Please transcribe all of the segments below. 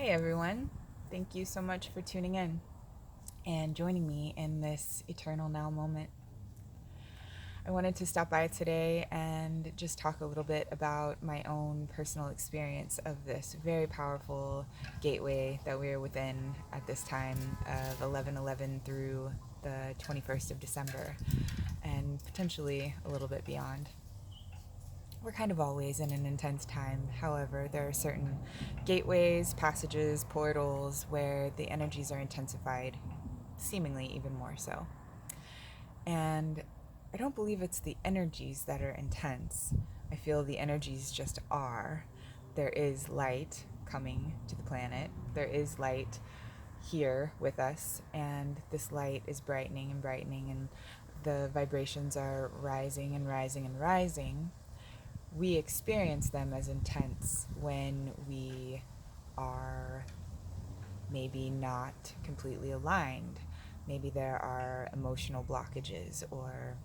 Hey everyone, thank you so much for tuning in and joining me in this eternal now moment. I wanted to stop by today and just talk a little bit about my own personal experience of this very powerful gateway that we're within at this time of 11/11 through the 21st of December and potentially a little bit beyond. We're kind of always in an intense time. However, there are certain gateways, passages, portals where the energies are intensified, seemingly even more so. And I don't believe it's the energies that are intense. I feel the energies just are. There is light coming to the planet, there is light here with us, and this light is brightening and brightening, and the vibrations are rising and rising and rising. We experience them as intense when we are maybe not completely aligned. Maybe there are emotional blockages or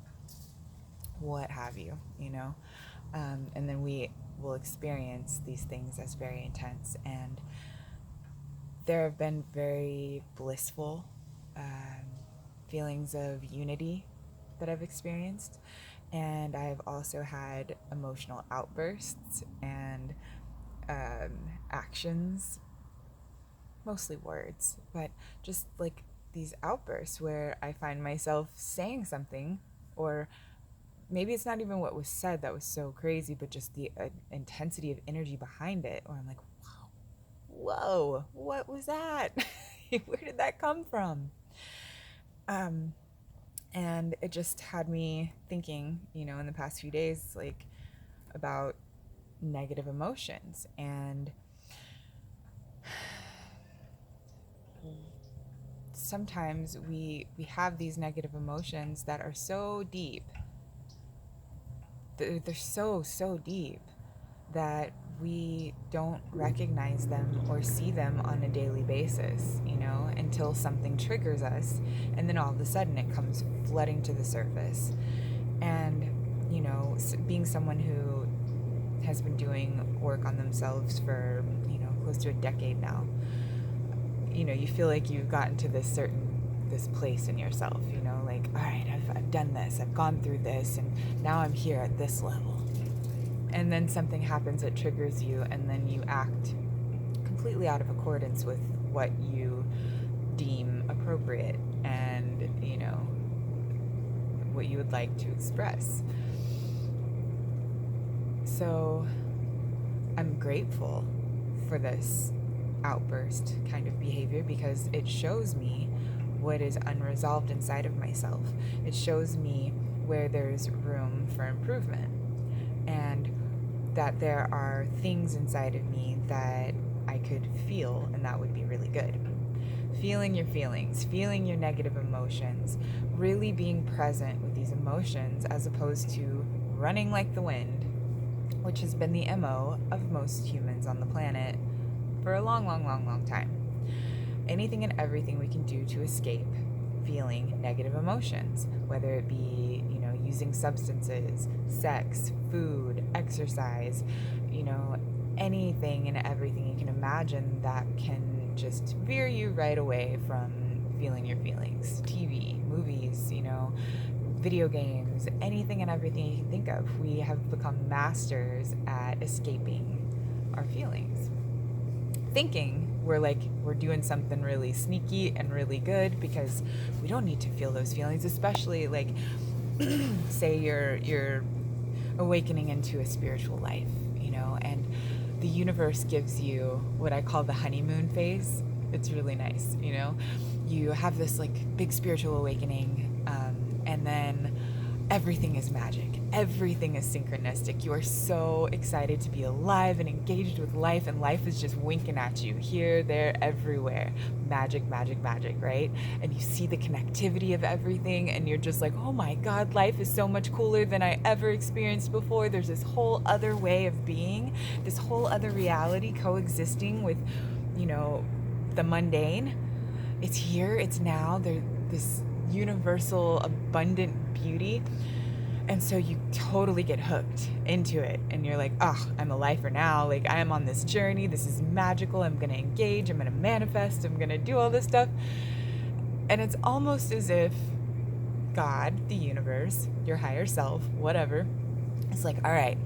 what have you. And then we will experience these things as very intense. And there have been very blissful feelings of unity that I've experienced. And I've also had emotional outbursts and actions, mostly words, but just like these outbursts where I find myself saying something, or maybe it's not even what was said that was so crazy, but just the intensity of energy behind it, or I'm like, wow, whoa, what was that? Where did that come from? Um, and it just had me thinking, in the past few days, like about negative emotions. And sometimes we have these negative emotions that are so deep. They're so deep that we don't recognize them or see them on a daily basis, until something triggers us, and then all of a sudden it comes flooding to the surface. And being someone who has been doing work on themselves for close to a decade now, you feel like you've gotten to this place in yourself, like, all right, I've done this, I've gone through this, and now I'm here at this level. And then something happens that triggers you, and then you act completely out of accordance with what you deem appropriate and what you would like to express. So I'm grateful for this outburst kind of behavior, because it shows me what is unresolved inside of myself. It shows me where there's room for improvement, and that there are things inside of me that I could feel, and that would be really good. Feeling your feelings, feeling your negative emotions, really being present with these emotions as opposed to running like the wind, which has been the MO of most humans on the planet for a long, long, long, long time. Anything and everything we can do to escape feeling negative emotions, whether it be, using substances, sex, food, exercise, anything and everything you can imagine that can just veer you right away from feeling your feelings. TV, movies, video games, anything and everything you can think of. We have become masters at escaping our feelings, thinking we're doing something really sneaky and really good, because we don't need to feel those feelings, especially like say you're awakening into a spiritual life, and the universe gives you what I call the honeymoon phase. It's really nice. You have this like big spiritual awakening, and then everything is magic. Everything is synchronistic. You are so excited to be alive and engaged with life, and life is just winking at you here, there, everywhere. Magic, magic, magic, right? And you see the connectivity of everything, and you're just like, oh my God, life is so much cooler than I ever experienced before. There's this whole other way of being, this whole other reality coexisting with, the mundane. It's here, it's now. There's this universal, abundant beauty. And so you totally get hooked into it, and you're like, oh, I'm a lifer now. Like, I am on this journey. This is magical. I'm going to engage. I'm going to manifest. I'm going to do all this stuff. And it's almost as if God, the universe, your higher self, whatever, it's like, all right,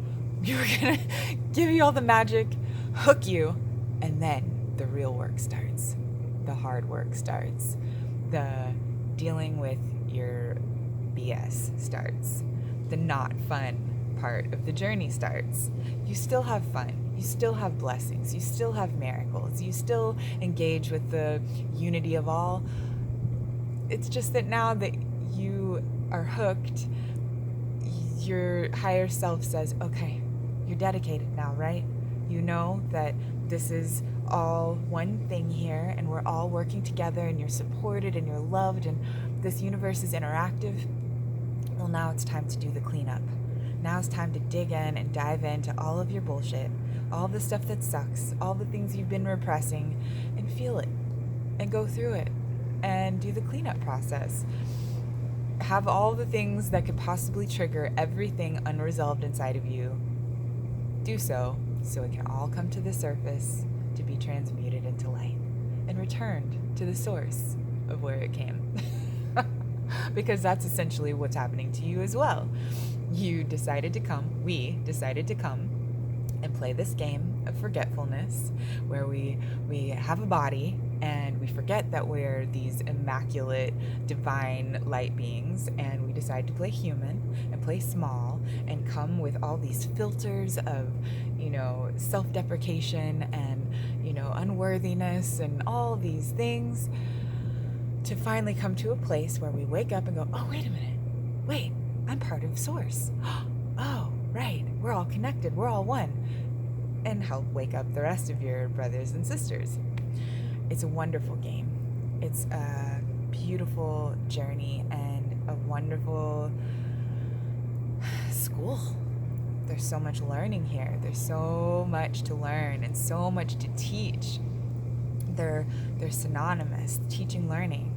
we're going to give you all the magic, hook you, and then the real work starts. The hard work starts. The dealing with your BS starts. The not fun part of the journey starts. You still have fun. You still have blessings. You still have miracles. You still engage with the unity of all. It's just that now that you are hooked, your higher self says, okay, you're dedicated now, right? You know that this is all one thing here, and we're all working together, and you're supported and you're loved, and this universe is interactive. Well, now it's time to do the cleanup. Now it's time to dig in and dive into all of your bullshit, all the stuff that sucks, all the things you've been repressing, and feel it and go through it and do the cleanup process. Have all the things that could possibly trigger everything unresolved inside of you. Do so it can all come to the surface to be transmuted into light and returned to the source of where it came. Because that's essentially what's happening to you as well. We decided to come and play this game of forgetfulness where we have a body and we forget that we're these immaculate divine light beings, and we decide to play human and play small and come with all these filters of, self-deprecation and, unworthiness and all these things, to finally come to a place where we wake up and go, oh, wait a minute. Wait, I'm part of Source. Oh, right. We're all connected. We're all one. And help wake up the rest of your brothers and sisters. It's a wonderful game. It's a beautiful journey and a wonderful school. There's so much learning here. There's so much to learn and so much to teach. They're synonymous, teaching, learning.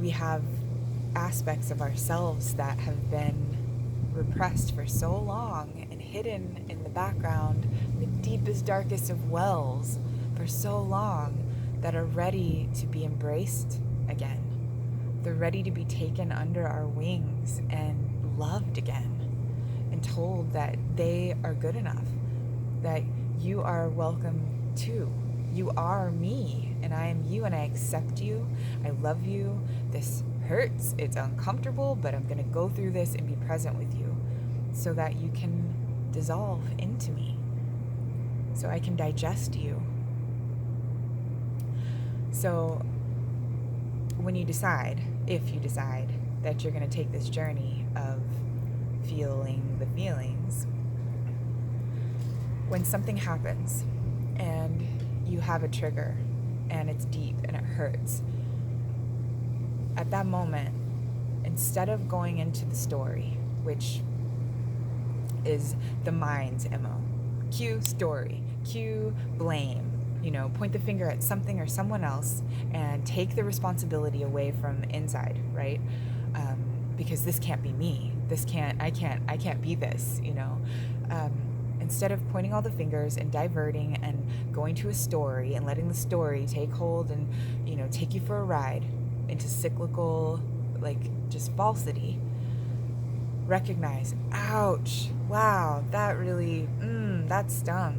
We have aspects of ourselves that have been repressed for so long and hidden in the background, the deepest, darkest of wells for so long, that are ready to be embraced again. They're ready to be taken under our wings and loved again, and told that they are good enough, that you are welcome too. You are me, and I am you, and I accept you. I love you. This hurts. It's uncomfortable, but I'm going to go through this and be present with you so that you can dissolve into me, so I can digest you. So when you decide, if you decide that you're going to take this journey of feeling the feelings, when something happens and you have a trigger and it's deep and it hurts, at that moment, instead of going into the story, which is the mind's MO, cue story, cue blame, point the finger at something or someone else and take the responsibility away from inside, right? Because this can't be me. I can't be this, Instead of pointing all the fingers and diverting and going to a story and letting the story take hold and, take you for a ride into cyclical, just falsity, recognize, ouch, wow, that really, that stung.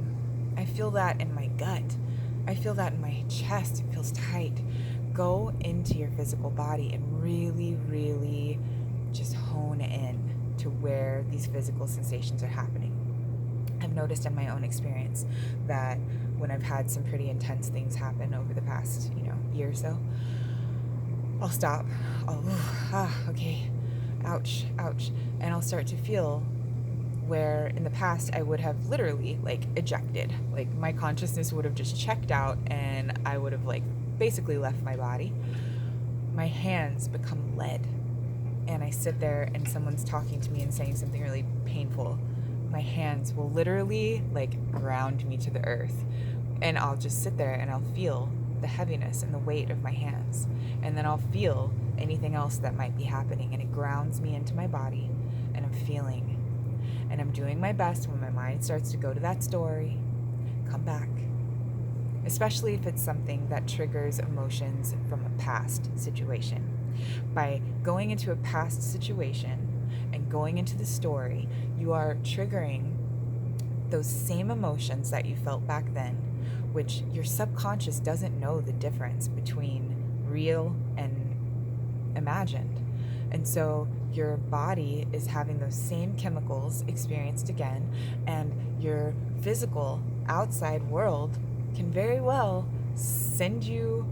I feel that in my gut. I feel that in my chest. It feels tight. Go into your physical body and really, really just hone in to where these physical sensations are happening. I've noticed in my own experience that when I've had some pretty intense things happen over the past, year or so, I'll stop. Okay, ouch, and I'll start to feel where in the past I would have literally ejected. My consciousness would have just checked out and I would have basically left my body. My hands become lead, and I sit there and someone's talking to me and saying something really painful. My hands will literally ground me to the earth, and I'll just sit there and I'll feel the heaviness and the weight of my hands, and then I'll feel anything else that might be happening, and it grounds me into my body, and I'm feeling, and I'm doing my best when my mind starts to go to that story, come back, especially if it's something that triggers emotions from a past situation. By going into a past situation and going into the story, you are triggering those same emotions that you felt back then, which your subconscious doesn't know the difference between real and imagined. And so your body is having those same chemicals experienced again, and your physical outside world can very well send you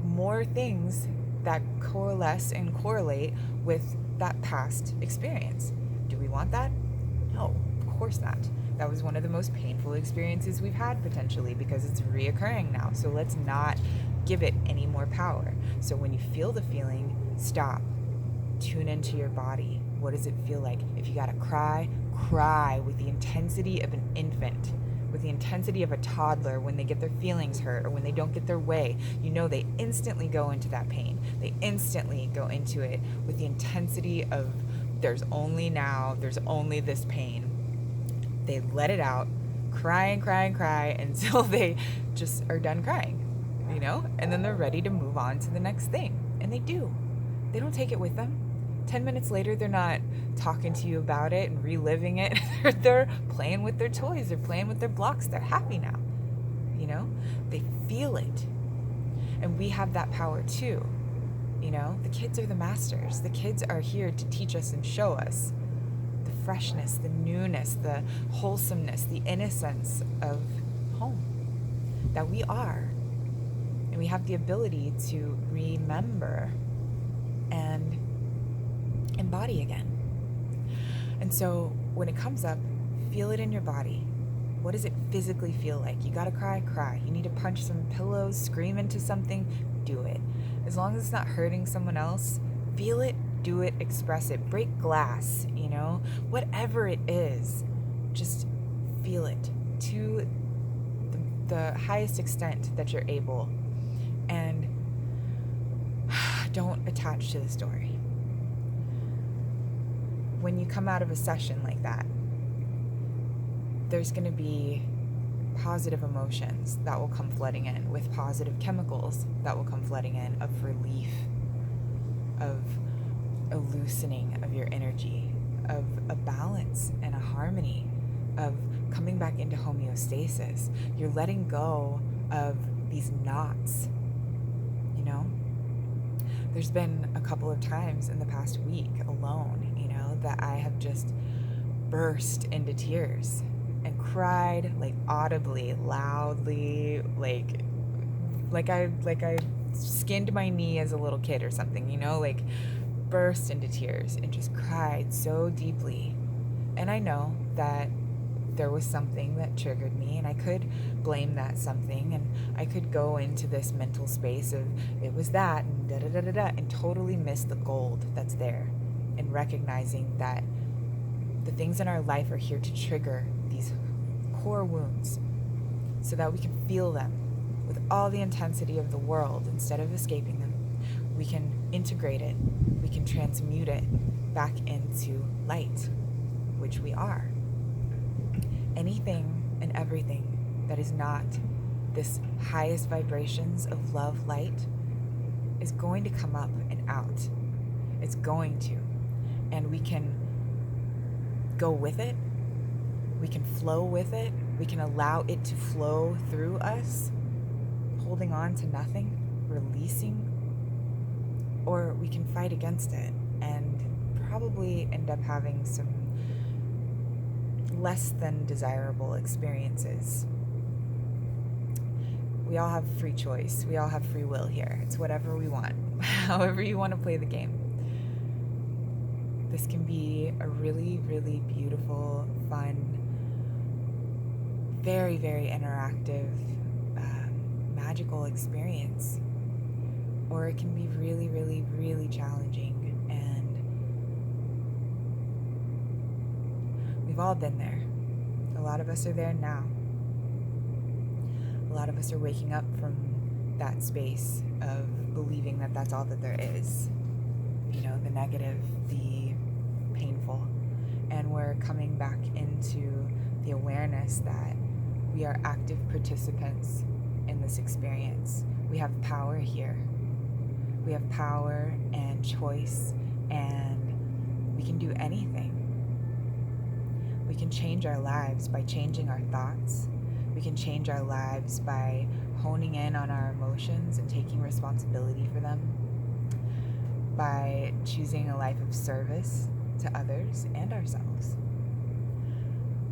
more things that coalesce and correlate with that past experience. Do we want that? No, of course not. That was one of the most painful experiences we've had potentially, because it's reoccurring now. So let's not give it any more power. So when you feel the feeling, stop. Tune into your body. What does it feel like? If you gotta cry, cry with the intensity of an infant, with the intensity of a toddler when they get their feelings hurt or when they don't get their way. You know, they instantly go into that pain. They instantly go into it with the intensity of there's only this pain. They let it out, cry and cry and cry until they just are done crying, and then they're ready to move on to the next thing. And they do. They don't take it with them. 10 minutes later, they're not talking to you about it and reliving it. They're playing with their toys. They're playing with their blocks. They're happy now. They feel it. And we have that power too. The kids are the masters. The kids are here to teach us and show us the freshness, the newness, the wholesomeness, the innocence of home that we are. And we have the ability to remember and embody again. And so when it comes up, feel it in your body. What does it physically feel like? You gotta cry, cry. You need to punch some pillows, scream into something, do it. As long as it's not hurting someone else, feel it, do it, express it. Break glass, whatever it is, just feel it to the highest extent that you're able. And don't attach to the story. When you come out of a session like that, there's going to be positive emotions that will come flooding in, with positive chemicals that will come flooding in, of relief, of a loosening of your energy, of a balance and a harmony, of coming back into homeostasis. You're letting go of these knots, There's been a couple of times in the past week alone, that I have just burst into tears and cried, like audibly, loudly, like I skinned my knee as a little kid or something, like burst into tears and just cried so deeply. And I know that there was something that triggered me, and I could blame that something, and I could go into this mental space of it was that and da da da da da, and totally miss the gold that's there, and recognizing that the things in our life are here to trigger these core wounds so that we can feel them with all the intensity of the world. Instead of escaping them, we can integrate it, we can transmute it back into light, which we are. Anything and everything that is not this highest vibrations of love, light, is going to come up and out. It's going to. And we can go with it. We can flow with it. We can allow it to flow through us, holding on to nothing, releasing. Or we can fight against it and probably end up having some less than desirable experiences. We all have free choice. We all have free will here. It's whatever we want, however you want to play the game. This can be a really, really beautiful, fun, very, very interactive, magical experience. Or it can be really, really, really challenging. And we've all been there. A lot of us are there now. A lot of us are waking up from that space of believing that that's all that there is. the negative, the painful. And we're coming back into the awareness that we are active participants in this experience. We have power here. We have power and choice, and we can do anything. We can change our lives by changing our thoughts. We can change our lives by honing in on our emotions and taking responsibility for them, by choosing a life of service to others and ourselves,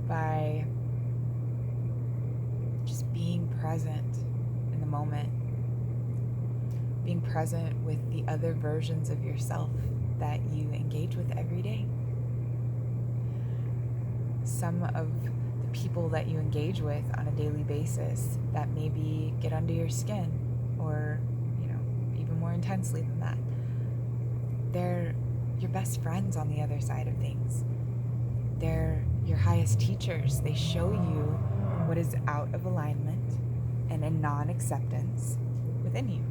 by just being present in the moment, being present with the other versions of yourself that you engage with every day. Some of the people that you engage with on a daily basis that maybe get under your skin, or even more intensely than that, they're your best friends on the other side of things. They're your highest teachers. They show you what is out of alignment and in non-acceptance within you.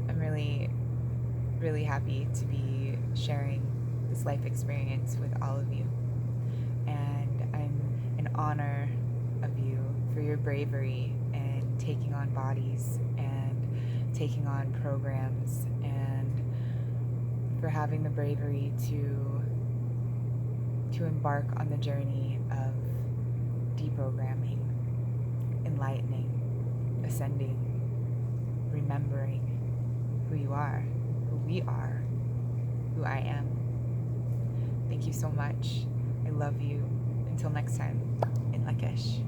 I'm really, really happy to be sharing this life experience with all of you. And I'm in honor of you for your bravery and taking on bodies and taking on programs, and for having the bravery to embark on the journey of deprogramming, enlightening, ascending, remembering who you are, who we are, who I am. Thank you so much. I love you. Until next time, in Lakesh.